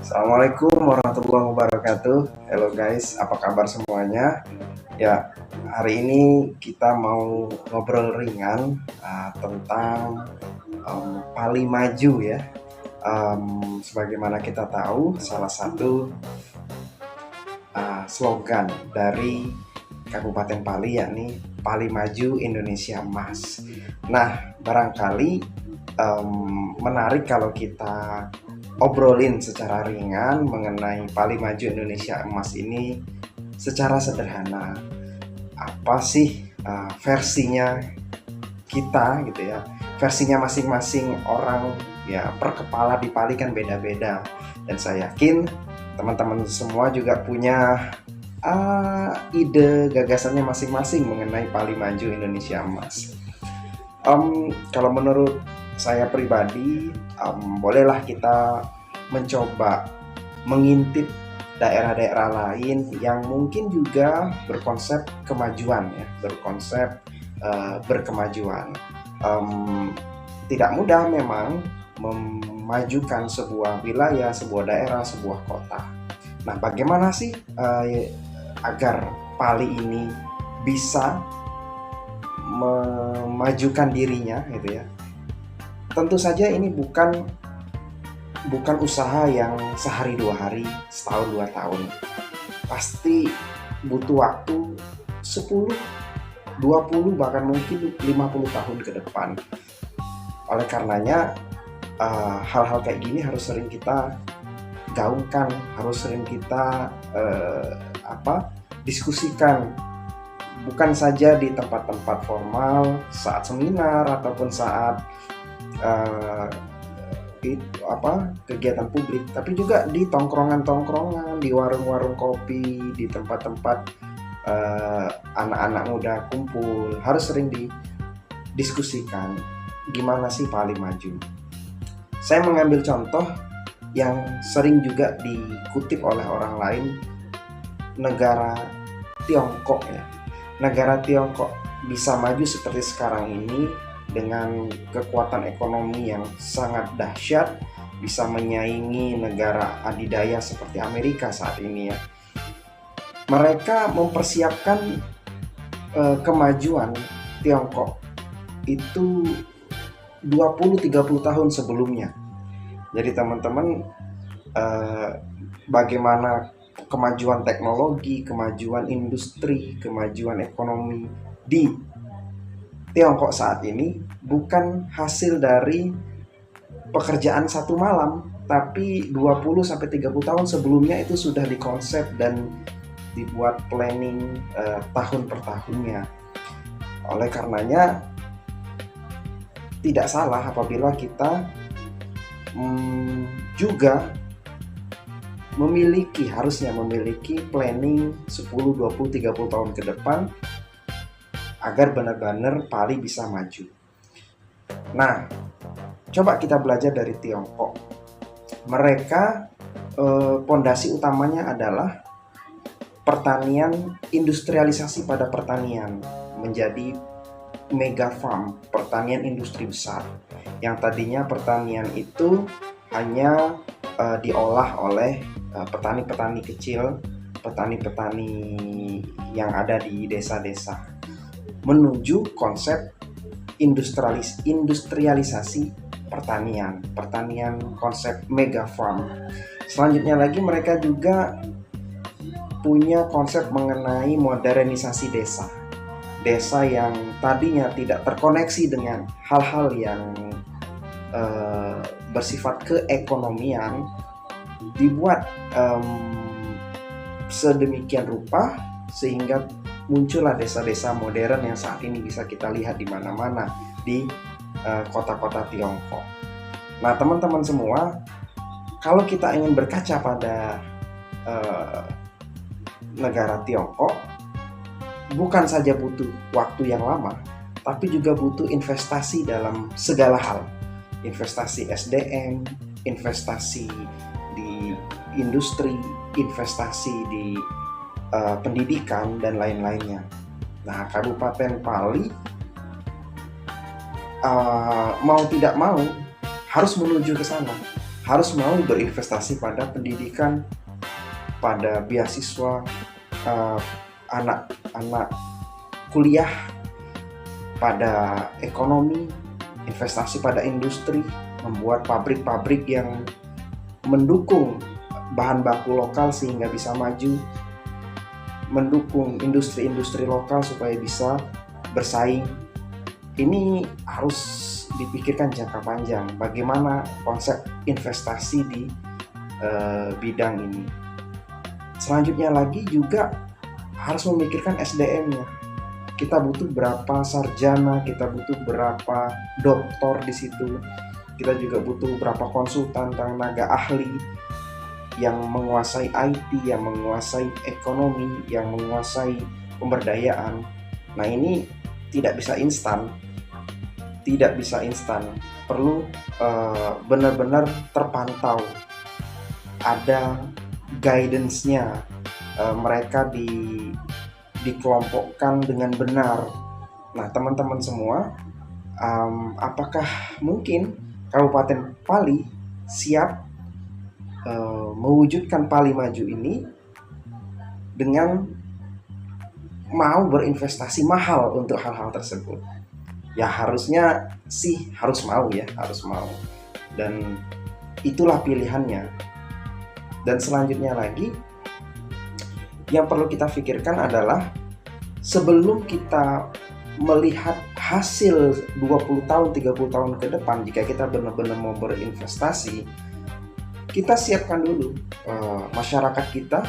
Assalamualaikum warahmatullahi wabarakatuh. Hello guys, apa kabar semuanya? Ya, hari ini kita mau ngobrol ringan tentang Pali Maju ya. Sebagaimana kita tahu, salah satu slogan dari Kabupaten Pali yakni Pali Maju Indonesia Emas. Nah, barangkali menarik kalau kita obrolin secara ringan mengenai Pali Maju Indonesia Emas ini secara sederhana. Apa sih versinya kita gitu ya? Versinya masing-masing orang ya, per kepala di Pali kan beda-beda. Dan saya yakin teman-teman semua juga punya ide gagasannya masing-masing mengenai Pali Maju Indonesia Emas. Kalau menurut saya pribadi, bolehlah kita mencoba mengintip daerah-daerah lain yang mungkin juga berkonsep kemajuan ya, berkonsep berkemajuan. Tidak mudah memang memajukan sebuah wilayah, sebuah daerah, sebuah kota. Nah, bagaimana sih agar Pali ini bisa memajukan dirinya gitu ya? Tentu saja ini bukan usaha yang sehari dua hari, setahun dua tahun. Pasti butuh waktu 10, 20 bahkan mungkin 50 tahun ke depan. Oleh karenanya hal-hal kayak gini harus sering kita gaungkan, harus sering kita diskusikan. Bukan saja di tempat-tempat formal, saat seminar ataupun saat kegiatan publik, tapi juga di tongkrongan-tongkrongan, di warung-warung kopi, di tempat-tempat anak-anak muda kumpul. Harus sering didiskusikan gimana sih Pali maju. Saya mengambil contoh yang sering juga dikutip oleh orang lain, negara Tiongkok ya. Negara Tiongkok bisa maju seperti sekarang ini dengan kekuatan ekonomi yang sangat dahsyat, bisa menyaingi negara adidaya seperti Amerika saat ini ya. Mereka mempersiapkan kemajuan Tiongkok itu 20-30 tahun sebelumnya. Jadi teman-teman, bagaimana kemajuan teknologi, kemajuan industri, kemajuan ekonomi di Tiongkok saat ini bukan hasil dari pekerjaan satu malam, tapi 20-30 tahun sebelumnya itu sudah dikonsep dan dibuat planning tahun per tahunnya. Oleh karenanya tidak salah apabila kita juga harusnya memiliki planning 10, 20, 30 tahun ke depan agar benar-benar Pali bisa maju. Nah, coba kita belajar dari Tiongkok. Mereka pondasi utamanya adalah pertanian, industrialisasi pada pertanian menjadi mega farm, pertanian industri besar. Yang tadinya pertanian itu hanya diolah oleh petani-petani kecil, petani-petani yang ada di desa-desa, menuju konsep industrialisasi pertanian konsep mega farm. Selanjutnya lagi mereka juga punya konsep mengenai modernisasi desa yang tadinya tidak terkoneksi dengan hal-hal yang bersifat keekonomian, dibuat sedemikian rupa sehingga muncullah desa-desa modern yang saat ini bisa kita lihat di mana-mana di kota-kota Tiongkok. Nah, teman-teman semua, kalau kita ingin berkaca pada negara Tiongkok, bukan saja butuh waktu yang lama, tapi juga butuh investasi dalam segala hal. Investasi SDM, investasi di industri, investasi di pendidikan dan lain-lainnya. Nah, Kabupaten Pali mau tidak mau harus menuju ke sana, harus mau berinvestasi pada pendidikan, pada beasiswa, anak-anak kuliah, pada ekonomi, investasi pada industri, membuat pabrik-pabrik yang mendukung bahan baku lokal sehingga bisa maju, mendukung industri-industri lokal supaya bisa bersaing. Ini harus dipikirkan jangka panjang, bagaimana konsep investasi di bidang ini. Selanjutnya lagi juga harus memikirkan SDM-nya. Kita butuh berapa sarjana, kita butuh berapa doktor di situ. Kita juga butuh berapa konsultan, tenaga ahli yang menguasai IT, yang menguasai ekonomi, yang menguasai pemberdayaan. Nah, ini tidak bisa instan. Tidak bisa instan. Perlu benar-benar terpantau. Ada guidance-nya. Mereka dikelompokkan dengan benar. Nah, teman-teman semua, apakah mungkin Kabupaten Pali siap mewujudkan Pali Maju ini dengan mau berinvestasi mahal untuk hal-hal tersebut? Ya harusnya sih harus mau ya, harus mau. Dan itulah pilihannya. Dan selanjutnya lagi, yang perlu kita pikirkan adalah sebelum kita melihat hasil 20 tahun, 30 tahun ke depan, jika kita benar-benar mau berinvestasi, kita siapkan dulu masyarakat kita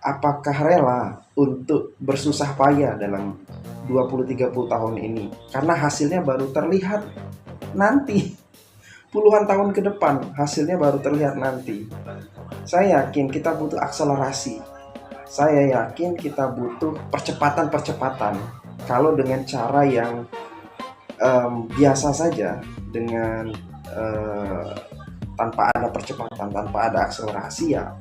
apakah rela untuk bersusah payah dalam 20-30 tahun ini, karena hasilnya baru terlihat nanti. Puluhan tahun ke depan hasilnya baru terlihat nanti. Saya yakin kita butuh akselerasi. Saya yakin kita butuh percepatan. Kalau dengan cara yang biasa saja, dengan tanpa ada percepatan, tanpa ada akselerasi, ya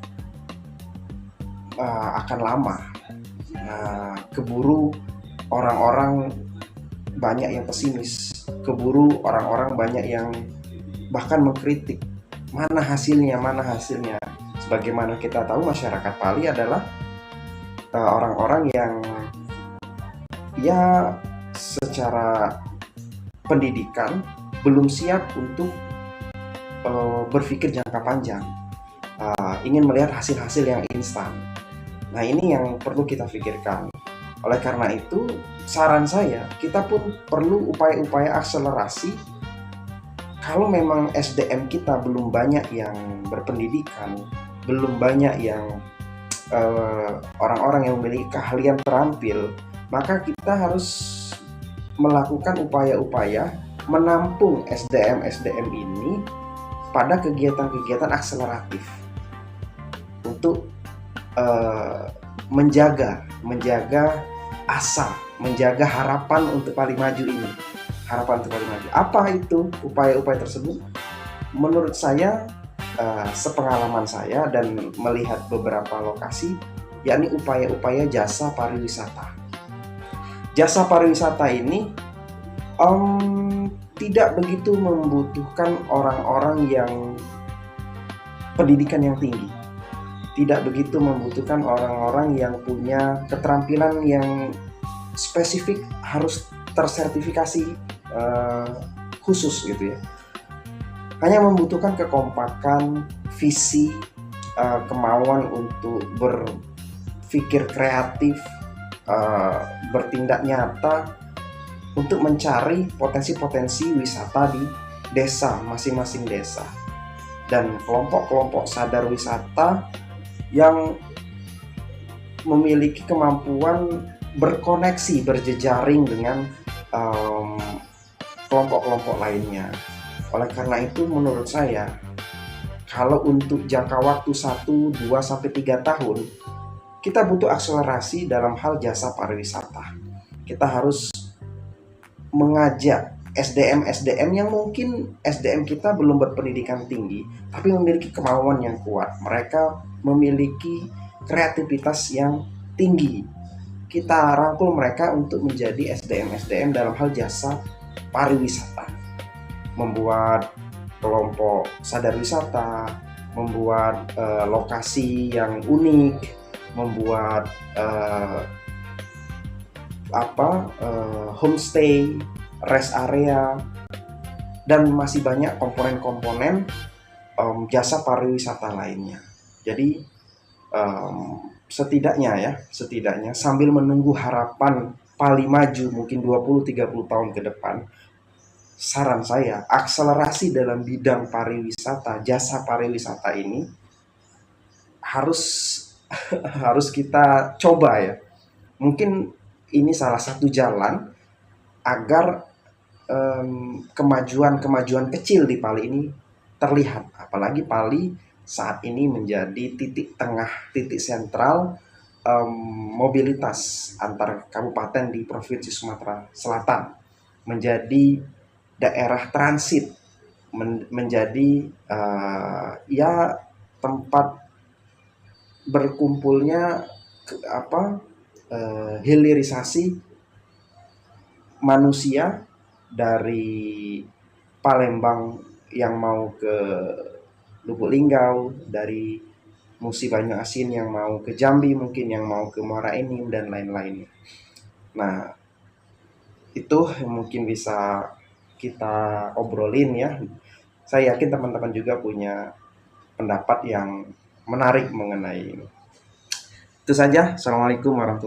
akan lama. Keburu orang-orang banyak yang pesimis, keburu orang-orang banyak yang bahkan mengkritik mana hasilnya. Sebagaimana kita tahu, masyarakat Pali adalah orang-orang yang ya secara pendidikan belum siap untuk berpikir jangka panjang, ingin melihat hasil-hasil yang instan. Nah, ini yang perlu kita pikirkan. Oleh karena itu, saran saya, kita pun perlu upaya-upaya akselerasi. Kalau memang SDM kita belum banyak yang berpendidikan, belum banyak yang orang-orang yang memiliki keahlian terampil, maka kita harus melakukan upaya-upaya menampung SDM ini pada kegiatan-kegiatan akseleratif untuk menjaga asa, menjaga harapan untuk Pali Maju ini. Apa itu upaya-upaya tersebut? Menurut saya, sepengalaman saya dan melihat beberapa lokasi, yakni upaya-upaya jasa pariwisata. Jasa pariwisata ini tidak begitu membutuhkan orang-orang yang pendidikan yang tinggi, tidak begitu membutuhkan orang-orang yang punya keterampilan yang spesifik, harus tersertifikasi khusus gitu ya. Hanya membutuhkan kekompakan, visi, kemauan untuk berpikir kreatif, bertindak nyata untuk mencari potensi-potensi wisata di desa, masing-masing desa. Dan kelompok-kelompok sadar wisata yang memiliki kemampuan berkoneksi, berjejaring dengan kelompok-kelompok lainnya. Oleh karena itu, menurut saya, kalau untuk jangka waktu 1, 2, sampai 3 tahun, kita butuh akselerasi dalam hal jasa pariwisata. Kita harus mengajak SDM yang mungkin SDM kita belum berpendidikan tinggi, tapi memiliki kemauan yang kuat. Mereka memiliki kreativitas yang tinggi. Kita rangkul mereka untuk menjadi SDM dalam hal jasa pariwisata. Membuat kelompok sadar wisata, membuat lokasi yang unik, membuat homestay, rest area, dan masih banyak komponen-komponen jasa pariwisata lainnya. Jadi setidaknya sambil menunggu harapan Pali maju mungkin 20-30 tahun ke depan, saran saya akselerasi dalam bidang pariwisata, jasa pariwisata ini harus harus kita coba ya. Mungkin ini salah satu jalan agar kemajuan kecil di Pali ini terlihat. Apalagi Pali saat ini menjadi titik tengah, titik sentral mobilitas antar kabupaten di Provinsi Sumatera Selatan, menjadi daerah transit, menjadi ya tempat berkumpulnya hilirisasi manusia dari Palembang yang mau ke Lubuk Linggau, dari Musi Banyu Asin yang mau ke Jambi, mungkin yang mau ke Muara Enim dan lain-lainnya. Nah, itu mungkin bisa kita obrolin ya. Saya yakin teman-teman juga punya pendapat yang menarik mengenai ini. Itu saja. Assalamualaikum warahmatullahi wabarakatuh.